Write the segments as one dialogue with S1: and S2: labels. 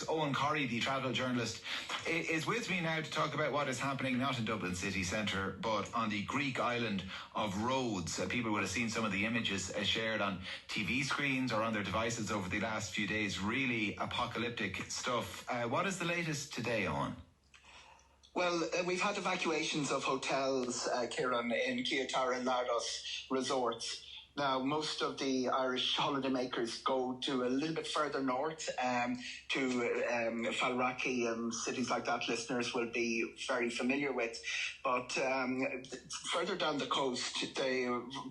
S1: Eoghan Corry, the travel journalist, is with me now to talk about what is happening not in Dublin city centre but on the Greek island of Rhodes. People would have seen some of the images shared on TV screens or on their devices over the last few days. Really apocalyptic stuff. What is the latest today, Eoghan?
S2: Well, we've had evacuations of hotels, Kieran, in Kieran and Rhodes resorts. Now, most of the Irish holidaymakers go to a little bit further north, to Falraki and cities like that. Listeners will be very familiar with. But further down the coast,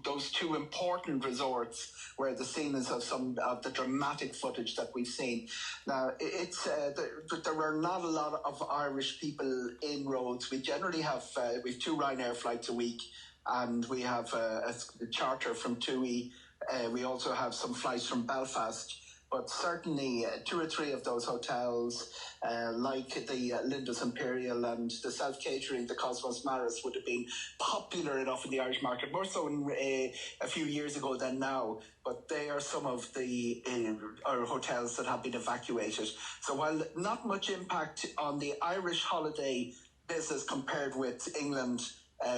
S2: those two important resorts were the scenes of some of the dramatic footage that we've seen. Now, there were not a lot of Irish people in Rhodes. We generally have we've 2 Ryanair flights a week. And we have a charter from TUI. We also have some flights from Belfast. But certainly 2 or 3 of those hotels, like the Lindus Imperial and the South Catering, the Cosmos Maris, would have been popular enough in the Irish market, more so a few years ago than now. But they are some of the our hotels that have been evacuated. So while not much impact on the Irish holiday business compared with England,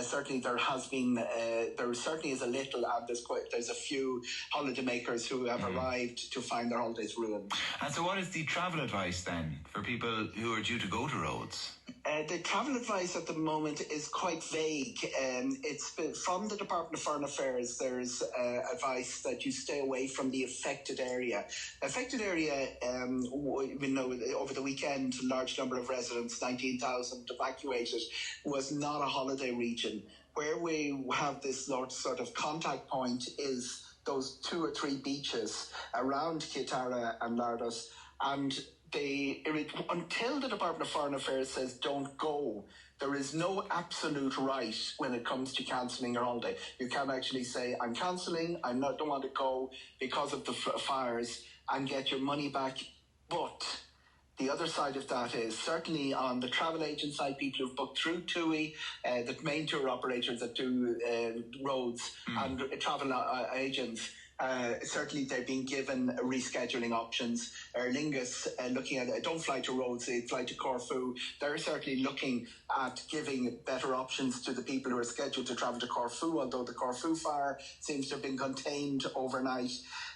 S2: certainly there has been, there certainly is a little, and there's a few holidaymakers who have arrived to find their holidays ruined.
S1: And so what is the travel advice then for people who are due to go to Rhodes?
S2: The travel advice at the moment is quite vague. It's from the Department of Foreign Affairs. There's advice that you stay away from the affected area. Affected area, we know over the weekend, a large number of residents, 19,000 evacuated, was not a holiday region. Where we have this sort of contact point is those 2 or 3 beaches around Kieran and Rhodes, and until the Department of Foreign Affairs says don't go, there is no absolute right when it comes to cancelling your holiday. You can actually say, I'm cancelling, don't want to go because of the fires, and get your money back. But the other side of that is, certainly on the travel agent side, people who've booked through TUI, the main tour operators that do Rhodes, and travel agents, certainly they've been given rescheduling options. Aer Lingus, looking at don't fly to Rhodes, they fly to Corfu. They're certainly looking at giving better options to the people who are scheduled to travel to Corfu, although the Corfu fire seems to have been contained overnight.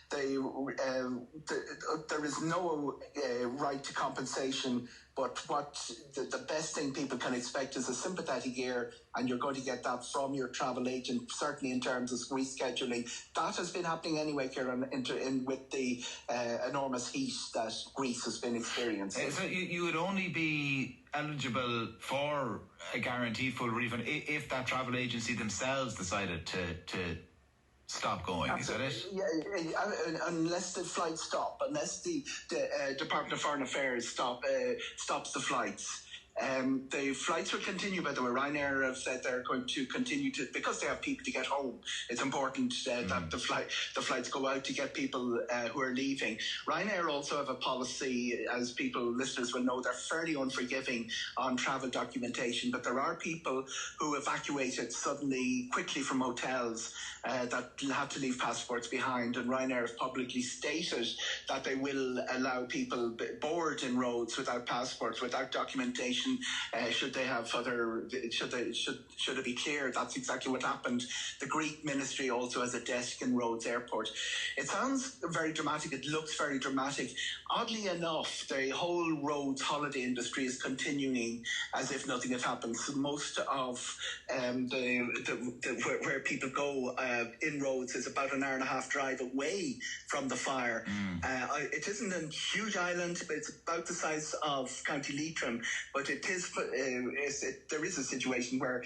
S2: There is no right to compensation, but what the best thing people can expect is a sympathetic ear, and you're going to get that from your travel agent, certainly in terms of rescheduling. That has been happening anyway, Kieran, with the enormous heat that Greece has been experiencing.
S1: So you would only be eligible for a guaranteed full refund if that travel agency themselves decided to stop going. Absolutely. Is that it?
S2: Yeah, unless the flights stop, unless the Department of Foreign Affairs stops the flights. The flights will continue, by the way. Ryanair have said they're going to continue to, because they have people to get home. It's important that the flights go out to get people who are leaving. Ryanair also have a policy, as listeners will know, they're fairly unforgiving on travel documentation, but there are people who evacuated suddenly quickly from hotels that had to leave passports behind, and Ryanair have publicly stated that they will allow people board in Rhodes without passports, without documentation. Should they have should it be clear that's exactly what happened. The Greek ministry also has a desk in Rhodes Airport. It sounds very dramatic, it looks very dramatic. Oddly enough, the whole Rhodes holiday industry is continuing as if nothing had happened. So most of where people go in Rhodes is about an hour and a half drive away from the fire. It isn't a huge island, but it's about the size of County Leitrim, but there is a situation where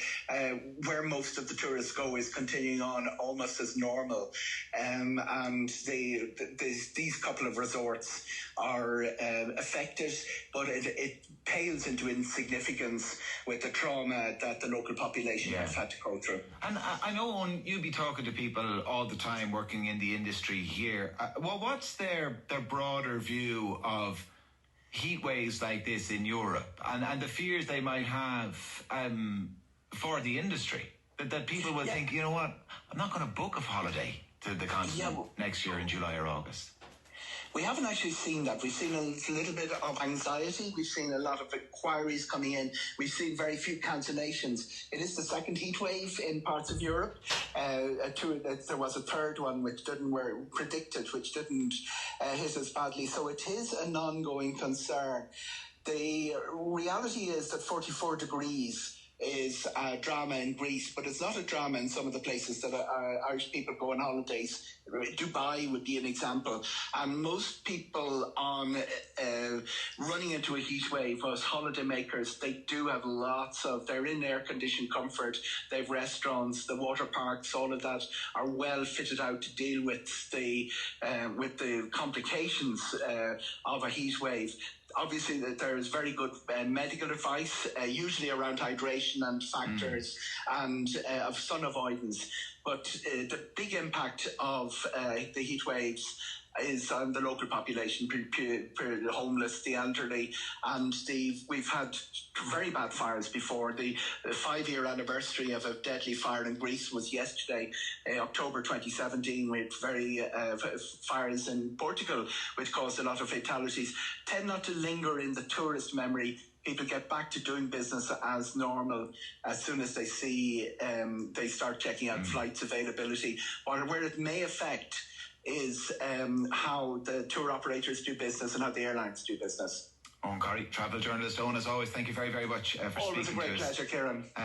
S2: most of the tourists go is continuing on almost as normal, and these couple of resorts are affected, but it pales into insignificance with the trauma that the local population has had to go through.
S1: And I know you'll be talking to people all the time working in the industry here. Well, what's their broader view of heat waves like this in Europe and the fears they might have for the industry? That people will think, you know what, I'm not going to book a holiday to the continent next year in July or August.
S2: We haven't actually seen that. We've seen a little bit of anxiety. We've seen a lot of inquiries coming in. We've seen very few cancellations. It is the second heat wave in parts of Europe. There was a third one which were predicted, which didn't hit as badly. So it is an ongoing concern. The reality is that 44 degrees is a drama in Greece, but it's not a drama in some of the places that Irish people go on holidays. Dubai would be an example. And most people on running into a heat wave, as holiday makers, they do have they're in air-conditioned comfort. They have restaurants, the water parks, all of that are well fitted out to deal with the complications of a heat wave. Obviously, there is very good medical advice, usually around hydration and factors and of sun avoidance. But the big impact of the heat waves is on the local population, the homeless, the elderly, and we've had very bad fires before. The 5-year anniversary of a deadly fire in Greece was yesterday, October 2017, with very fires in Portugal, which caused a lot of fatalities. Tend not to linger in the tourist memory. People get back to doing business as normal as soon as they see they start checking out flights availability. Where it may affect is how the tour operators do business and how the airlines do business.
S1: Eoghan Corry, travel journalist. Eoghan, as always, thank you very, very much for speaking to us.
S2: Always a great pleasure, Kieran.